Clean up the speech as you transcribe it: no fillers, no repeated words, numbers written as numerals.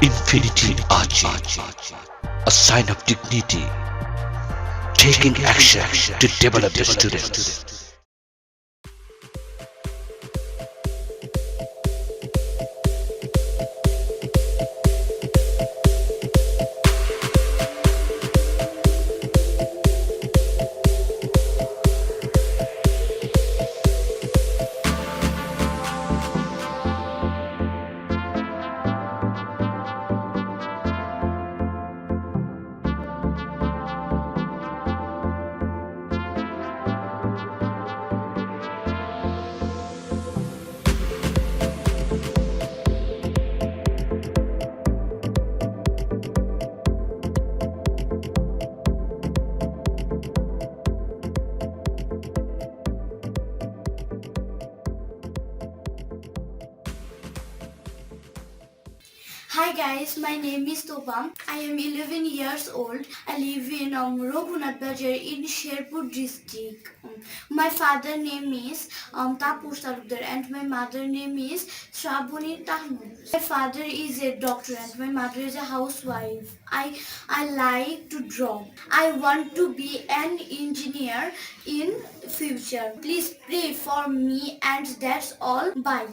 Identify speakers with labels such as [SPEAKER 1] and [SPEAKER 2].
[SPEAKER 1] Infinity Ahzee, a sign of dignity, taking action to develop the students.
[SPEAKER 2] Hi guys, my name is Toba. I am 11 years old. I live in Raghunath Bajar in Sherpur district. My father name is Tapur Sarukdar and my mother name is Shabuni Tahmud. My father is a doctor and my mother is a housewife. I like to draw. I want to be an engineer in future. Please pray for me and that's all. Bye.